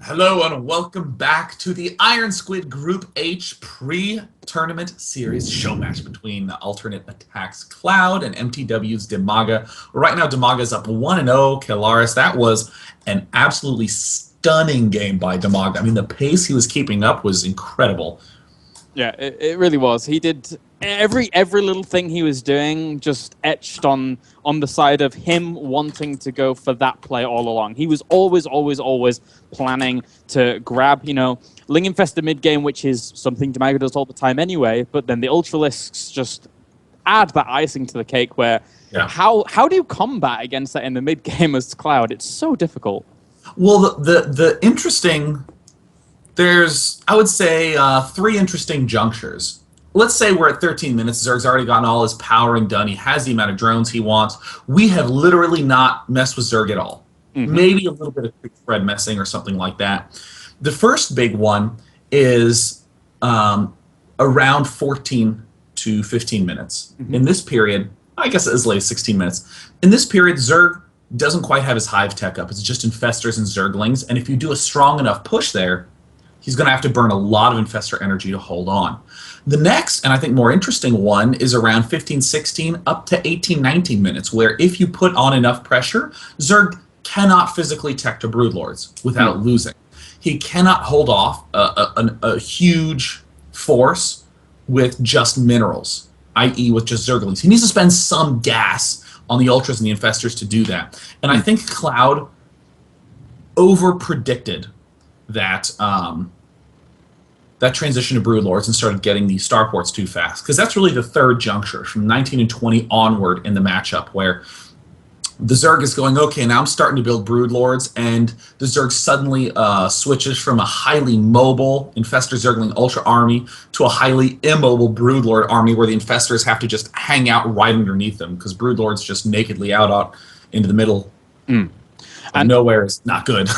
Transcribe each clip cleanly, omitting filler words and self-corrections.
Hello and welcome back to the Iron Squid Group H pre-tournament series show match between Alternate Attacks Cloud and MTW's Dimaga. Right now, Dimaga is up 1-0. Kilaris, that was an absolutely stunning game by Dimaga. I mean, the pace he was keeping up was incredible. Yeah, it really was. He did every little thing he was doing just etched on the side of him wanting to go for that play all along. He was always planning to grab, Ling Infested mid game, which is something Dimaga does all the time anyway. But then the Ultralisks just add that icing to the cake. Where how do you combat against that in the mid game as Cloud? It's so difficult. Well, the interesting. There's, I would say, three interesting junctures. Let's say we're at 13 minutes. Zerg's already gotten all his powering done. He has the amount of drones he wants. We have literally not messed with Zerg at all. Maybe a little bit of quick spread messing or something like that. The first big one is around 14 to 15 minutes. In this period, I guess as late as 16 minutes. In this period, Zerg doesn't quite have his hive tech up. It's just infestors and Zerglings. And if you do a strong enough push there, he's going to have to burn a lot of infestor energy to hold on. The next, and I think more interesting one, is around 15, 16, up to 18, 19 minutes, where if you put on enough pressure, Zerg cannot physically tech to Broodlords without losing. He cannot hold off a huge force with just minerals, i.e. with just Zerglings. He needs to spend some gas on the Ultras and the Infestors to do that. And I think Cloud over-predicted that that transition to Broodlords and started getting the starports too fast. Because that's really the third juncture, from 19 and 20 onward in the matchup, where the Zerg is going, okay, now I'm starting to build Broodlords, and the Zerg suddenly switches from a highly mobile Infestor Zergling Ultra army to a highly immobile Broodlord army where the Infestors have to just hang out right underneath them, because Broodlords just nakedly out into the middle of nowhere is not good.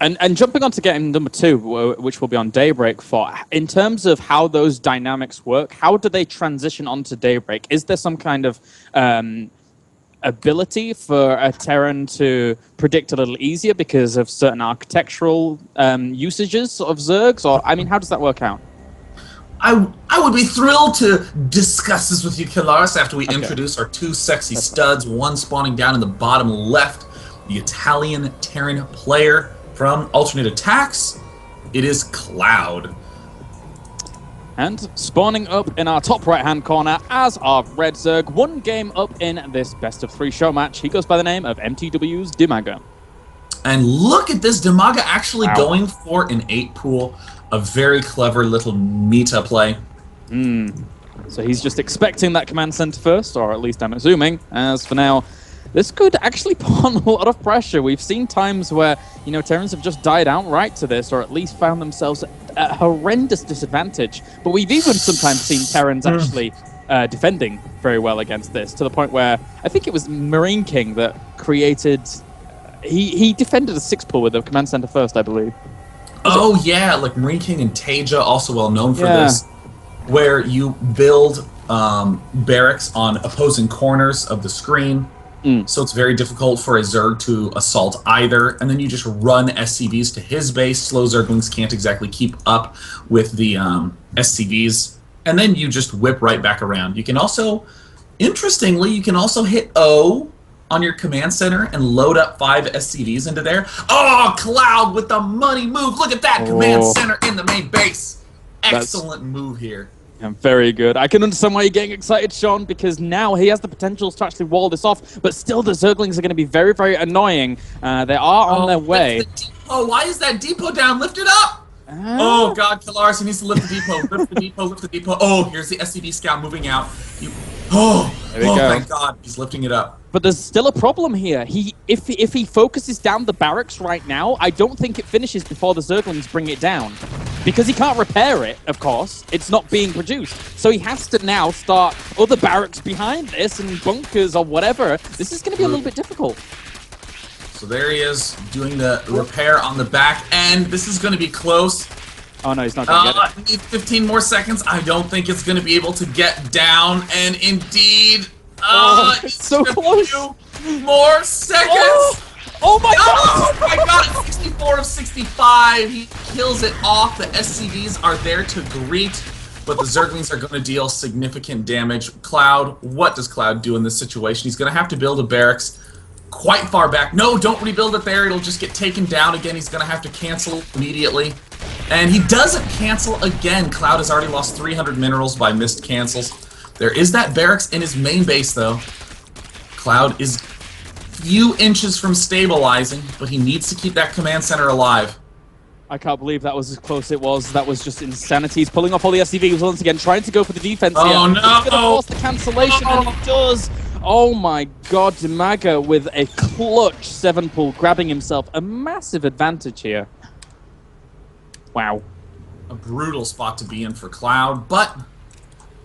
And jumping on to game number 2, which will be on Daybreak for, in terms of how those dynamics work, how do they transition onto Daybreak? Is there some kind of ability for a Terran to predict a little easier because of certain architectural usages of Zergs? Or, I mean, how does that work out? I would be thrilled to discuss this with you, Kilaris, after we introduce our two sexy studs, one spawning down in the bottom left, the Italian Terran player from Alternate Attacks. It is Cloud. And spawning up in our top right-hand corner as our Red Zerg, one game up in this best-of-3 show match. He goes by the name of MTW's Dimaga. And look at this, Dimaga actually going for an 8 pool. A very clever little meta play. So he's just expecting that command center first, or at least I'm assuming. As for now, this could actually put on a lot of pressure. We've seen times where, Terrans have just died outright to this, or at least found themselves at a horrendous disadvantage. But we've even sometimes seen Terrans actually defending very well against this, to the point where I think it was Marine King that created... He defended a 6 pool with the command center first, I believe. Yeah, like Marine King and Taja, also well known for this, where you build barracks on opposing corners of the screen. So it's very difficult for a Zerg to assault either, and then you just run SCVs to his base. Slow Zerglings can't exactly keep up with the SCVs, and then you just whip right back around. You can also, interestingly, hit O on your command center and load up 5 SCVs into there. Oh, Cloud with the money move! Look at that, command center in the main base. Excellent move here. Very good. I can understand why you're getting excited, Sean, because now he has the potential to actually wall this off, but still the Zerglings are going to be very, very annoying. They are on their way. Oh, why is that depot down? Lift it up! Oh, God, Kilaris, he needs to lift the depot. Lift the depot. Oh, here's the SCV scout moving out. Thank God, he's lifting it up. But there's still a problem here. If he focuses down the barracks right now, I don't think it finishes before the Zerglings bring it down. Because he can't repair it, of course. It's not being produced. So he has to now start other barracks behind this and bunkers or whatever. This is going to be a little bit difficult. So there he is, doing the repair on the back end. This is going to be close. Oh, no, he's not going to get it. Need 15 more seconds. I don't think it's going to be able to get down. And indeed, it's so close. More seconds. Oh my god! Oh my god, 64 of 65. He kills it off. The SCVs are there to greet, but the Zerglings are going to deal significant damage. Cloud, what does Cloud do in this situation? He's going to have to build a barracks quite far back. No, don't rebuild it there. It'll just get taken down again. He's going to have to cancel immediately. And he doesn't cancel again. Cloud has already lost 300 minerals by missed cancels. There is that barracks in his main base, though. Cloud is few inches from stabilizing, but he needs to keep that command center alive. I can't believe that was as close it was. That was just insanity. He's pulling off all the SCVs once again, trying to go for the defense here. Oh, no! He's going to force the cancellation, and he does. Oh my god, Dimaga with a clutch 7-pull, grabbing himself a massive advantage here. Wow. A brutal spot to be in for Cloud, but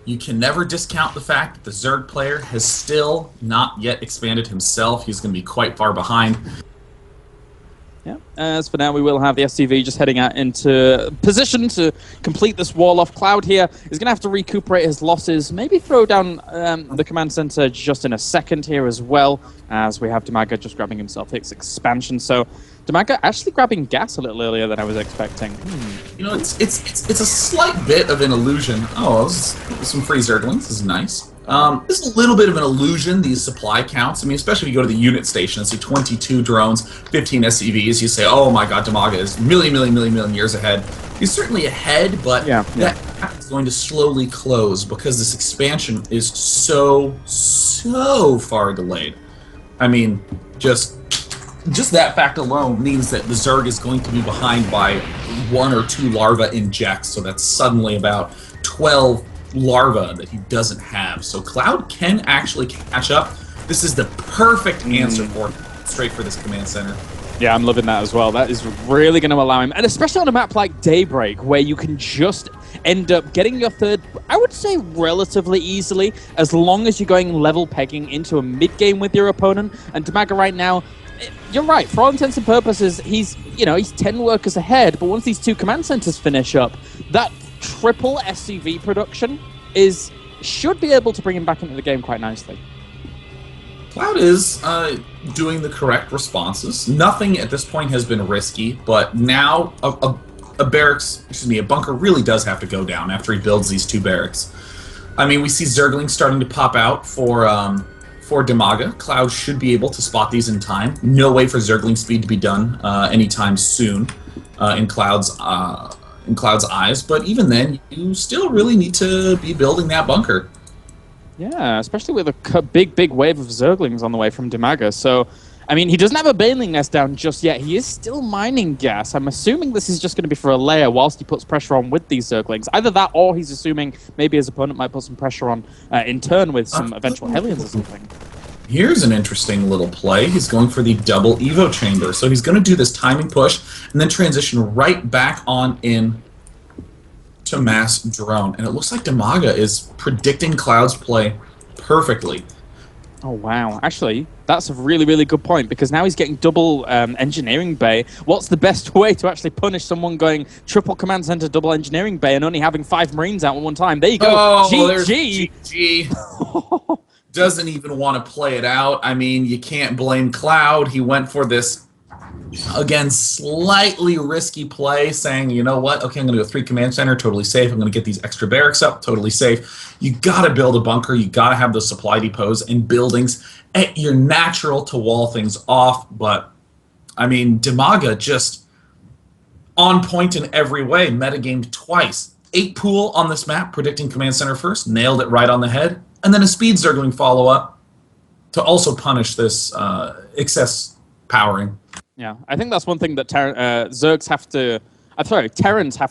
you can never discount the fact that the Zerg player has still not yet expanded himself. He's going to be quite far behind. Yeah. As for now, we will have the SCV just heading out into position to complete this wall off. Cloud here is going to have to recuperate his losses, maybe throw down the command center just in a second here as well, as we have Dimaga just grabbing himself his expansion. So Dimaga actually grabbing gas a little earlier than I was expecting. You know, it's a slight bit of an illusion. Oh, this is some free Zerglings. This is nice. It's a little bit of an illusion, these supply counts. I mean, especially if you go to the unit station and see 22 drones, 15 SCVs, you say, oh my god, Dimaga is million years ahead. He's certainly ahead, but that gap is going to slowly close because this expansion is so far delayed. I mean, just that fact alone means that the Zerg is going to be behind by 1 or 2 larva injects, so that's suddenly about 12 larva that he doesn't have. So Cloud can actually catch up. This is the perfect answer for straight for this command center. Yeah, I'm loving that as well. That is really going to allow him, and especially on a map like Daybreak, where you can just end up getting your third, I would say relatively easily, as long as you're going level pegging into a mid-game with your opponent. And Dimaga right now, you're right, for all intents and purposes, he's 10 workers ahead, but once these 2 command centers finish up, that triple SCV production should be able to bring him back into the game quite nicely. Cloud is doing the correct responses. Nothing at this point has been risky, but now a bunker really does have to go down after he builds these 2 barracks. I mean, we see Zerglings starting to pop out for Dimaga. Cloud should be able to spot these in time. No way for Zergling speed to be done anytime soon in Cloud's eyes, but even then, you still really need to be building that bunker. Yeah, especially with a big wave of Zerglings on the way from Dimaga. So, I mean, he doesn't have a baneling nest down just yet. He is still mining gas. I'm assuming this is just going to be for a layer whilst he puts pressure on with these Zerglings. Either that, or he's assuming maybe his opponent might put some pressure on in turn with some eventual Hellions or something. Here's an interesting little play. He's going for the double Evo chamber. So he's going to do this timing push and then transition right back on in to mass drone. And it looks like Dimaga is predicting Cloud's play perfectly. Oh, wow. Actually, that's a really good point, because now he's getting double engineering bay. What's the best way to actually punish someone going triple command center, double engineering bay, and only having 5 Marines out at one time? There you go. Oh, GG. GG. Doesn't even want to play it out. I mean, you can't blame Cloud. He went for this, again, slightly risky play, saying, you know what, okay, I'm going to go 3 command center, totally safe. I'm going to get these extra barracks up, totally safe. You got to build a bunker. You got to have those supply depots and buildings. You're natural to wall things off, but, I mean, Dimaga just on point in every way, metagamed twice. 8 pool on this map, predicting command center first, nailed it right on the head, and then a speed Zergling follow-up to also punish this excess powering. Yeah, I think that's one thing that Terrans have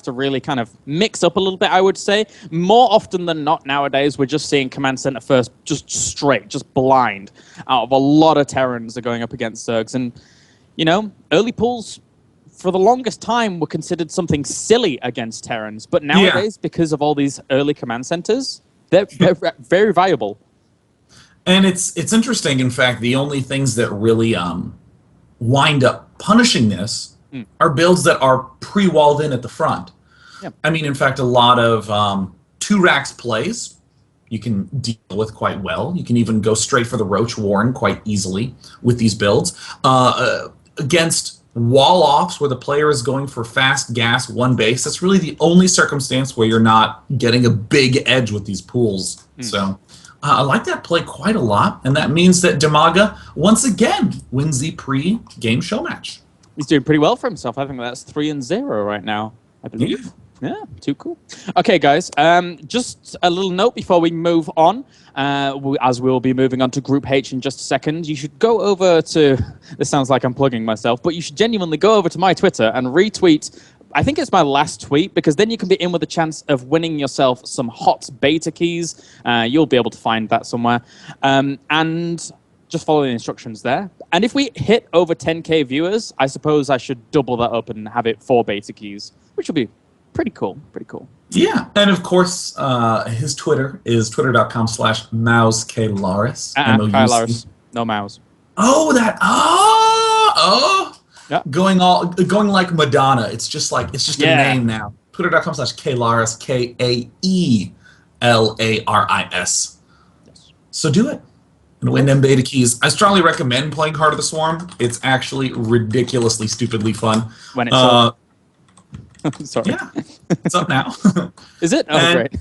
to really kind of mix up a little bit, I would say. More often than not nowadays, we're just seeing command center first, just straight, just blind, out of a lot of Terrans are going up against Zergs. And, you know, early pulls, for the longest time, were considered something silly against Terrans. But nowadays, because of all these early command centers, they're very viable. And it's interesting, in fact, the only things that really wind up punishing this are builds that are pre-walled in at the front. Yep. I mean, in fact, a lot of 2 racks plays you can deal with quite well. You can even go straight for the Roach Warren quite easily with these builds. against wall-offs where the player is going for fast gas one base, that's really the only circumstance where you're not getting a big edge with these pools. So I like that play quite a lot, and that means that Dimaga, once again, wins the pre-game show match. He's doing pretty well for himself. I think that's 3-0 right now, I believe. Yeah, too cool. Okay, guys, just a little note before we move on, as we'll be moving on to Group H in just a second. You should go over to, this sounds like I'm plugging myself, but you should genuinely go over to my Twitter and retweet, I think it's my last tweet, because then you can be in with a chance of winning yourself some hot beta keys. You'll be able to find that somewhere. And just follow the instructions there. And if we hit over 10K viewers, I suppose I should double that up and have it 4 beta keys, which will be pretty cool. Pretty cool. Yeah, and of course, his Twitter is twitter.com/MousKLaris. Kylaris, no mouse. Oh, that. Yeah. Going like Madonna. It's just a name now. Twitter.com/Klaris, KAELARIS. Yes. So do it and win them beta keys. I strongly recommend playing Heart of the Swarm. It's actually ridiculously, stupidly fun. When it's sorry. Yeah, it's up now. Is it? Oh, great.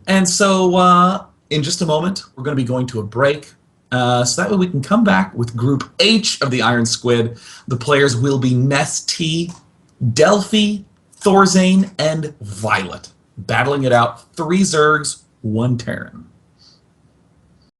And so in just a moment, we're going to be going to a break. So that way we can come back with Group H of the Iron Squid. The players will be Ness T, Delphi, Thorzane, and Violet, battling it out 3 Zergs, 1 Terran.